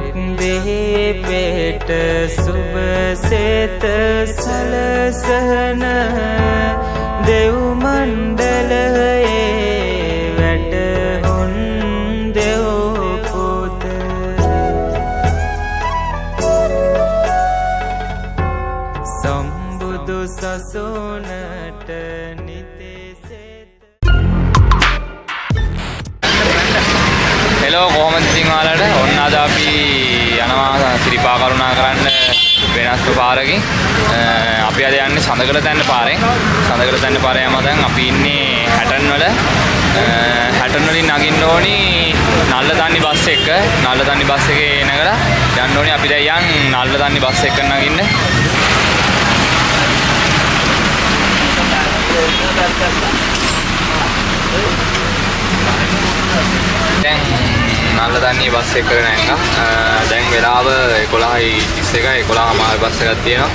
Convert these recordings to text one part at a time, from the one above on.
දේ පෙට සුබ සෙත සලසන දෙව් මණ්ඩලයේ වැටහුන් දෙව් පුත සම්බුදු සසුනට හෙලෝ කොහොමද ඉතින් ඔයාලට ඔන්න අද අපි යනවා සිරිපා කරුණා කරන්න වෙනස්ම පාරකින් අපි අද යන්නේ සඳකඩ තැන්න පාරෙන් සඳකඩ තැන්න පාරේ යම දැන් අපි ඉන්නේ හැටන් වල හැටන් වලින් නගින්න ඕනි නල්ලතන්නි බස් එක නල්ලතන්නි බස් එකේ නගලා යන්න ඕනි අපි දැන් නල්ලතන්නි බස් එක නගින්න දැන් නල්ලතන්නිය බස් එක කරගෙන යනවා. දැන් වෙලාව 11:31 11:00 බස් එකක් තියෙනවා.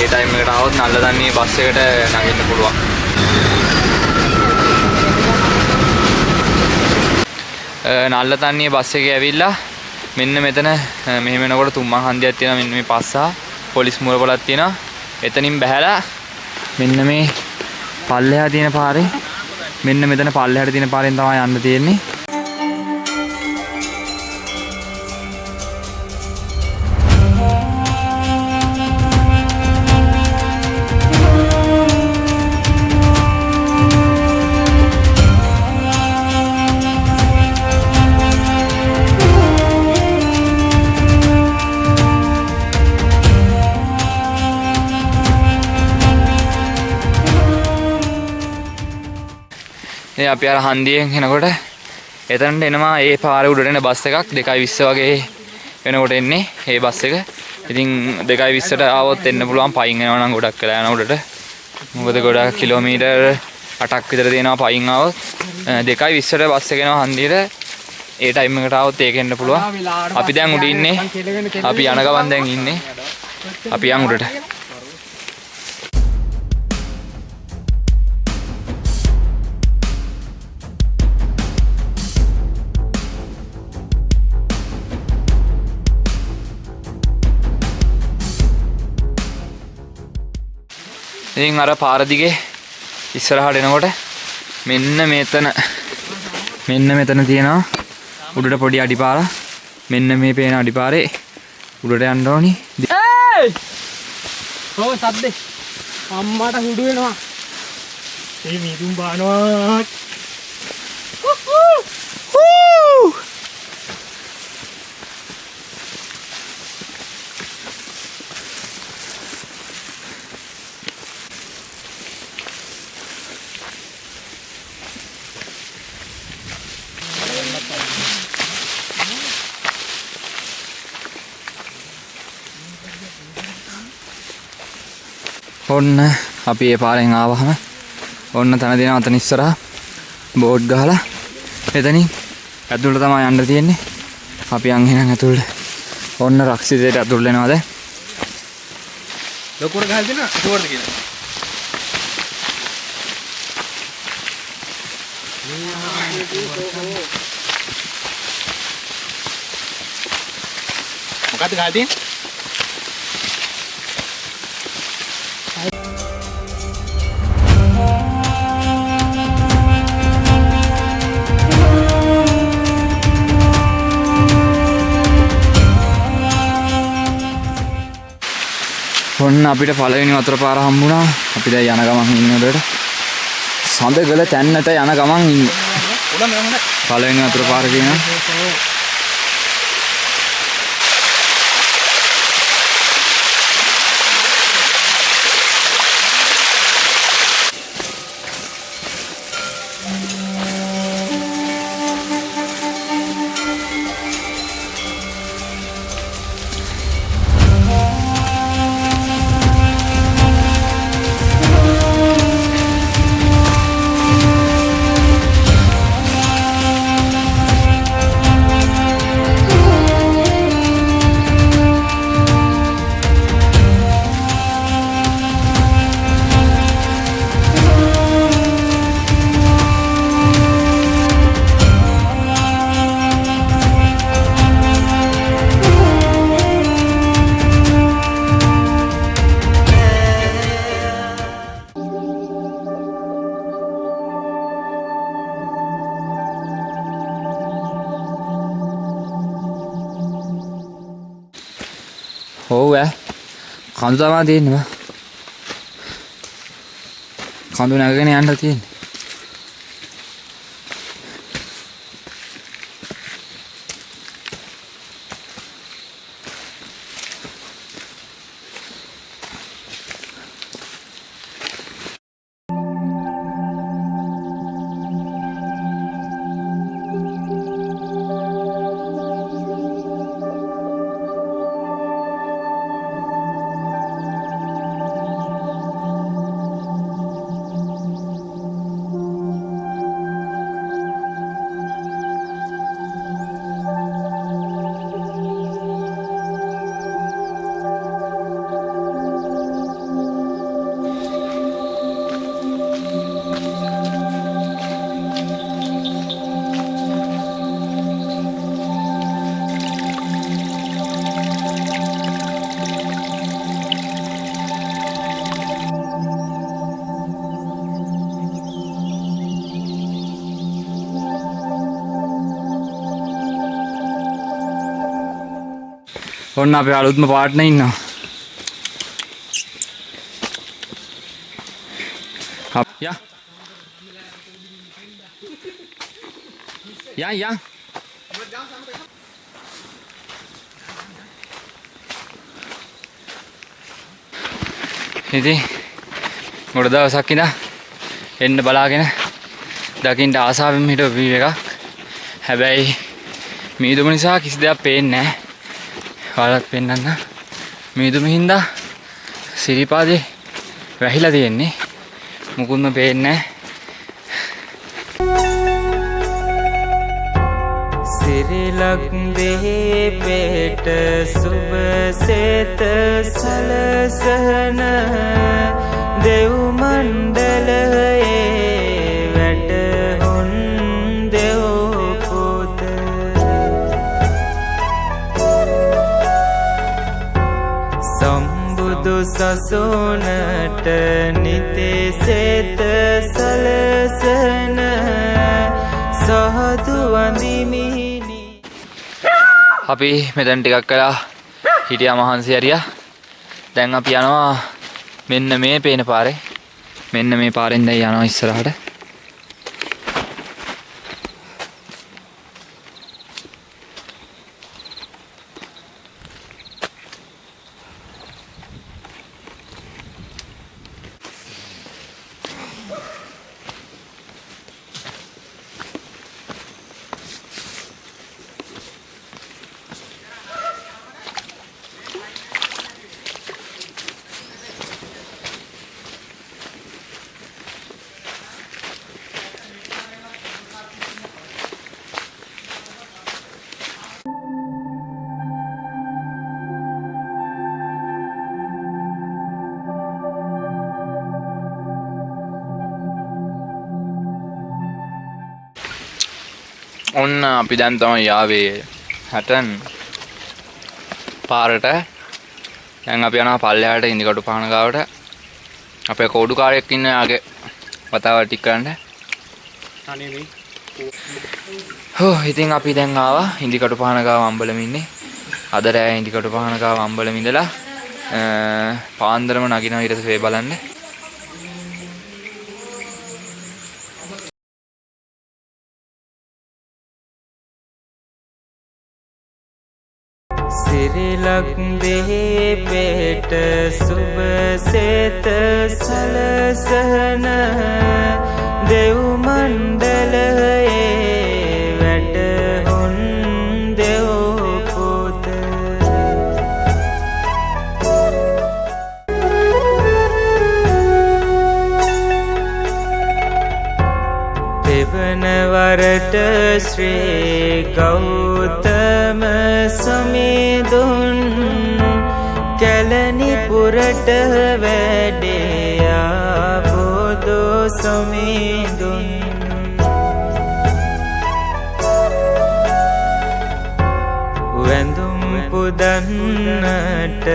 ඒ ටයිම් එකට આવොත් නල්ලතන්නිය බස් එකට නගින්න පුළුවන්. නල්ලතන්නිය බස් එකේ ඇවිල්ලා මෙන්න මෙතන මෙහෙම එනකොට තුම්මන් හන්දියක් තියෙනවා. මෙන්න මේ පස්සා පොලිස් මුරපොලක් තියෙනවා. එතනින් බහැලා මෙන්න මේ පල්ලෙහා තියෙන පාරේ මෙන්න මෙතන පල්ලෙහාට තියෙන පාරෙන් තමයි යන්න තියෙන්නේ. අපි අර හන්දියෙන් එනකොට එතනට එනවා ඒ පාරේ උඩට එන බස් එකක් 2:20 වගේ වෙනකොට එන්නේ ඒ බස් එක. ඉතින් 2:20ට ආවොත් එන්න පුළුවන් පයින් යනවා නම් ගොඩක් වෙලා යන උඩට. මොකද ගොඩක් කිලෝමීටර් 8ක් විතර දෙනවා පයින් ආවොත්. 2:20ට බස් එක එනවා හන්දියට. ඒ ටයිම් එකට ආවොත් ඒක එන්න පුළුවන්. අපි දැන් උඩ ඉන්නේ. අපි යන ගමන් දැන් ඉන්නේ. අපි යන් උඩට. ඉතින් අර පාර දිගේ ඉස්සරහට එනකොට මෙන්න මෙතන තියෙනවා උඩට පොඩි අඩිපාරක්. මෙන්න මේ පේන අඩිපාරේ උඩට යන්න ඕනි. ඒයි! කොහොම සද්දේ? අම්මට හුඩු වෙනවා. මේ මිදුම් බානවා. ඔන්න අපි ඒ පාරෙන් ආවහම ඔන්න තන දෙනවා අතන ඉස්සරහා බෝඩ් ගහලා එතනින් ඇතුළට තමයි යන්න තියෙන්නේ. අපි යන් එහෙනම් ඇතුළට. ඔන්න රක්ෂිතේට ඇතුළට එනවා දැන්. ලොකුවට ගහලා දෙනවා ඒකවලද කියලා. මොකද්ද ගහලා තියෙන්නේ? ඔන්න අපිට පළවෙනි වතුර පාර හම්බුණා. අපි දැන් යන ගමන් ඉන්නේ උඩට. සඳගල තැන්නට යන ගමන් ඉන්නේ. පළවෙනි වතුර පාර කියනවා. ඔව් ඈ. කඳු තමයි තියෙන්නේ මා. කඳු නැගගෙන යන්න තියෙන්නේ. ඔන්න අපේ අලුත්ම පාර්ට්නර් ඉන්නවා. යා. යා. ඉතින් ගොඩ දවසක් ඉඳන් එන්න බලාගෙන දකින්න ආසාවෙන් හිටපු වීව් එකක්. හැබැයි මීදුම නිසා කිසි දෙයක් පේන්නේ නැහැ. කාලත් පෙන්නන්න මීදුම හින්දා සිරිපාදේ වැහිලා තියෙන්නේ. මුකුත්ම පේන්නේ නැහැ. සිරිලක් දෙහි පෙට සුබ සෙත සලසන දෙව් මණ්ඩලයේ වැටහුන් දෙව් පුත සම්බුදු සසුනට නිතෙසෙත සලසන සහතු වඳිමිනි. අපි මෙතන ටිකක් කළා හිටියා මහන්සි හරියා. දැන් අපි යනවා මෙන්න මේ පේන පාරේ. මෙන්න මේ පාරෙන් දැන් යනවා ඉස්සරහට. ඔන්න අපි දැන් තමයි යාවේ හටන් පාරට. දැන් අපි යනවා පල්ලෙහාට ඉන්දිකටු පාන ගාවට. අපේ කෝඩුකාරයෙක් ඉන්න යාගේ වතාව ටික කරන්න. අනේ මේ ඉතින් අපි දැන් ආවා ඉන්දිකටු පාන ගාව අම්බලම ඉන්නේ. අද රෑ ඉන්දිකටු පාන ගාව අම්බලම ඉඳලා පාන්දරම නගිනවා ඊට පස්සේ බලන්න. සිරිලක් දෙහි පෙට සුබ සෙත සලසන දෙව් මණ්ඩලයේ වැටහුන් දෙව් පුත තෙවන වරට ශ්‍රී ගෞතම සමිඳුන් කැලණි පුරට වැඩියා බුදු සමිඳුන් වැඳුම් පුදන්නට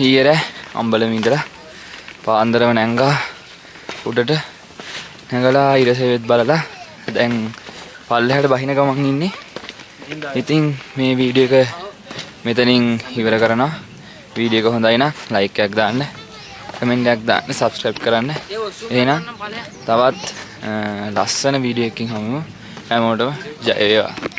ඊයර අම්බලම ඉඳලා පාන්දරම නැංගා උඩට නැගලා ඉරසෙවෙත් බලලා දැන් පල්ලෙහාට බහින ගමන් ඉන්නේ. ඉතින් මේ වීඩියෝ එක මෙතනින් ඉවර කරනවා. වීඩියෝ එක හොඳයි නම් ලයික් එකක් දාන්න, කමෙන්ට් එකක් දාන්න, සබ්ස්ක්‍රයිබ් කරන්න. එහෙනම් තවත් ලස්සන වීඩියෝ එකකින් හමුවෙමු. හැමෝටම ජය වේවා.